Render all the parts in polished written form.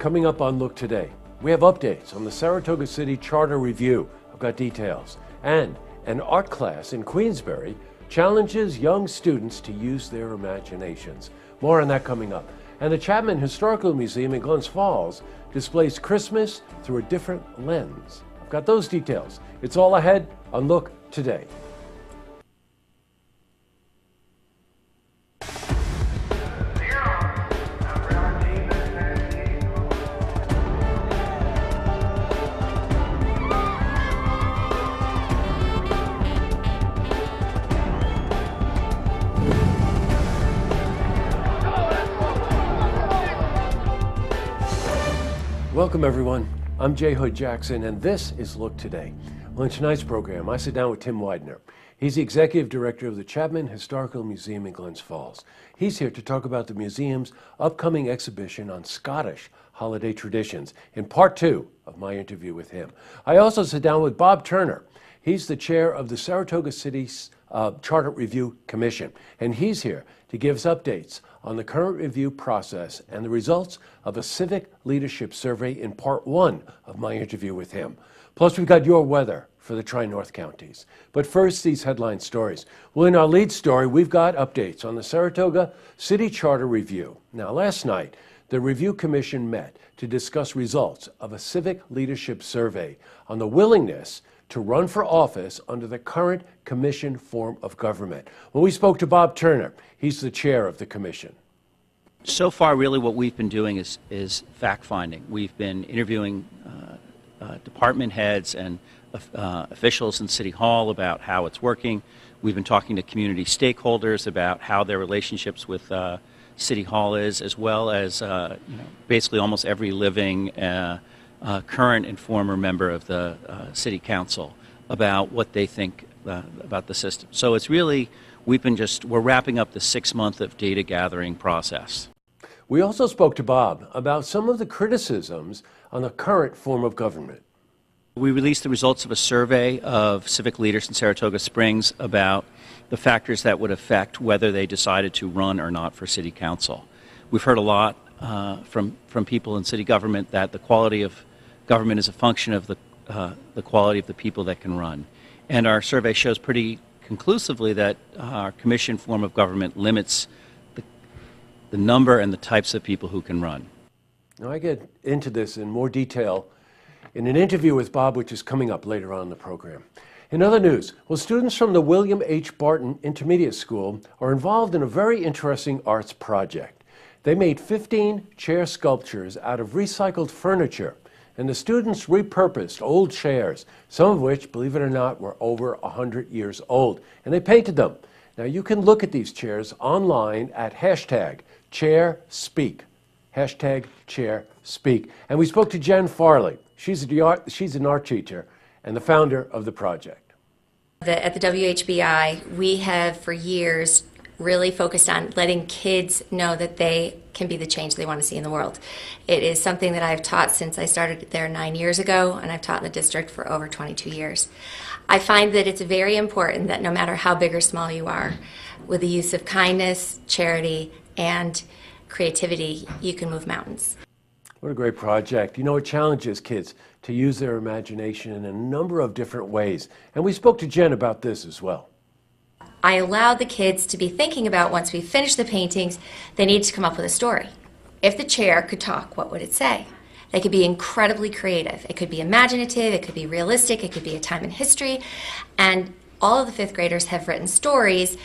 Coming up on Look Today, we have updates on the Saratoga City Charter Review. I've got details. And an art class in Queensbury challenges young students to use their imaginations. More on that coming up. And the Chapman Historical Museum in Glens Falls displays Christmas through a different lens. I've got those details. It's all ahead on Look Today. Welcome everyone, I'm Jay Hood Jackson and this is Look Today. Well, in tonight's program, I sit down with Tim Widener. He's the Executive Director of the Chapman Historical Museum in Glens Falls. He's here to talk about the museum's upcoming exhibition on Scottish holiday traditions in part 2 of my interview with him. I also sit down with Bob Turner. He's the chair of the Saratoga City's Charter Review Commission, and he's here to give us updates on the current review process and the results of a civic leadership survey in part 1 of my interview with him. Plus, we've got your weather for the Tri-North counties. But first, these headline stories. Well, in our lead story, we've got updates on the Saratoga City Charter Review. Now, last night, the Review Commission met to discuss results of a civic leadership survey on the willingness to run for office under the current commission form of government. Well, we spoke to Bob Turner. He's the chair of the commission. So far, really what we've been doing is fact-finding. We've been interviewing department heads and officials in City Hall about how it's working. We've been talking to community stakeholders about how their relationships with City Hall is, as well as basically almost every living current and former member of the City Council about what they think about the system. So it's really, we're wrapping up the 6-month of data gathering process. We also spoke to Bob about some of the criticisms on the current form of government. We released the results of a survey of civic leaders in Saratoga Springs about the factors that would affect whether they decided to run or not for City Council. We've heard a lot from people in city government that the quality of government is a function of the quality of the people that can run. And our survey shows pretty conclusively that our commission form of government limits the number and the types of people who can run. Now, I get into this in more detail in an interview with Bob, which is coming up later on in the program. In other news, well, students from the William H. Barton Intermediate School are involved in a very interesting arts project. They made 15 chair sculptures out of recycled furniture, and the students repurposed old chairs, some of which, believe it or not, were over 100 years old, and they painted them. Now, you can look at these chairs online at #ChairSpeak, #ChairSpeak. And we spoke to Jen Farley. She's an art teacher and the founder of the project. At the WHBI, we have for years really focused on letting kids know that they can be the change they want to see in the world. It is something that I've taught since I started there 9 years ago, and I've taught in the district for over 22 years. I find that it's very important that no matter how big or small you are, with the use of kindness, charity, and creativity, you can move mountains. What a great project. You know, it challenges kids to use their imagination in a number of different ways. And we spoke to Jen about this as well. I allowed the kids to be thinking about, once we finish the paintings, they need to come up with a story. If the chair could talk, what would it say? They could be incredibly creative. It could be imaginative, it could be realistic, it could be a time in history. And all of the 5th graders have written stories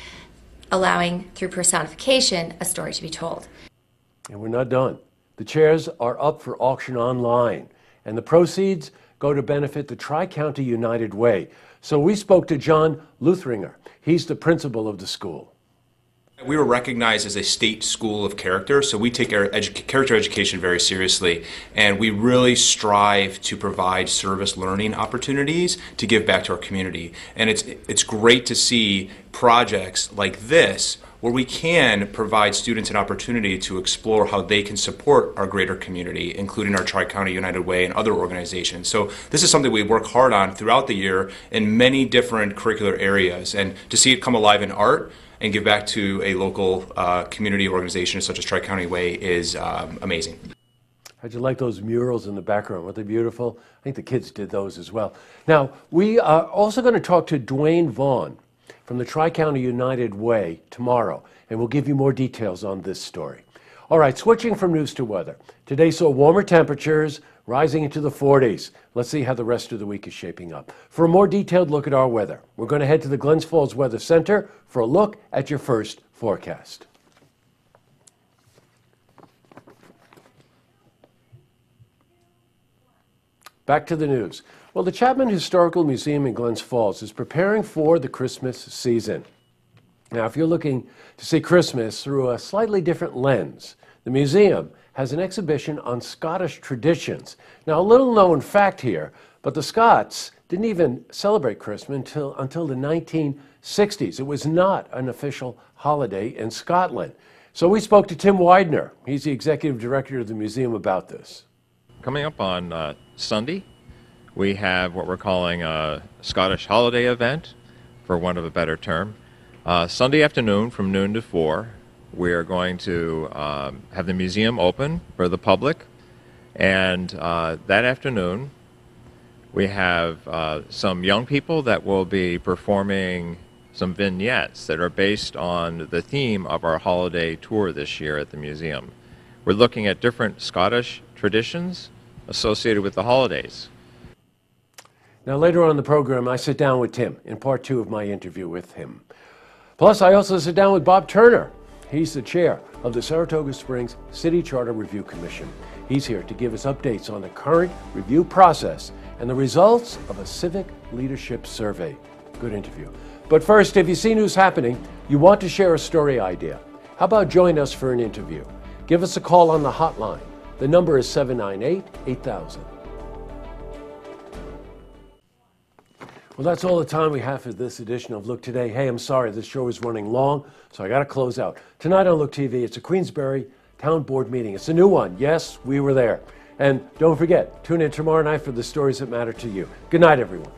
allowing, through personification, a story to be told. And we're not done. The chairs are up for auction online, and the proceeds go to benefit the Tri-County United Way. So we spoke to John Luthringer. He's the principal of the school. We were recognized as a state school of character, so we take our character education very seriously, and we really strive to provide service learning opportunities to give back to our community. And it's great to see projects like this where we can provide students an opportunity to explore how they can support our greater community, including our Tri-County United Way and other organizations. So this is something we work hard on throughout the year in many different curricular areas, and to see it come alive in art and give back to a local community organization such as Tri-County Way is amazing. How'd you like those murals in the background? Weren't they beautiful? I think the kids did those as well. Now, we are also going to talk to Dwayne Vaughn from the Tri-County United Way tomorrow, and we'll give you more details on this story. All right, switching from news to weather. Today saw warmer temperatures rising into the 40s. Let's see how the rest of the week is shaping up. For a more detailed look at our weather, we're going to head to the Glens Falls Weather Center for a look at your first forecast. Back to the news. Well, the Chapman Historical Museum in Glens Falls is preparing for the Christmas season. Now, if you're looking to see Christmas through a slightly different lens, the museum has an exhibition on Scottish traditions. Now, a little known fact here, but the Scots didn't even celebrate Christmas until the 1960s. It was not an official holiday in Scotland. So we spoke to Tim Widener. He's the executive director of the museum about this. Coming up on Sunday, we have what we're calling a Scottish holiday event, for want of a better term. Sunday afternoon from noon to 4, we are going to have the museum open for the public. And that afternoon, we have some young people that will be performing some vignettes that are based on the theme of our holiday tour this year at the museum. We're looking at different Scottish traditions associated with the holidays. Now, later on in the program, I sit down with Tim in part 2 of my interview with him. Plus, I also sit down with Bob Turner. He's the chair of the Saratoga Springs City Charter Review Commission. He's here to give us updates on the current review process and the results of a civic leadership survey. Good interview. But first, if you see news happening, you want to share a story idea, how about join us for an interview? Give us a call on the hotline. The number is 798-8000. Well, that's all the time we have for this edition of Look Today. Hey, I'm sorry, this show is running long, so I got to close out. Tonight on Look TV, it's a Queensbury Town Board meeting. It's a new one. Yes, we were there. And don't forget, tune in tomorrow night for the stories that matter to you. Good night, everyone.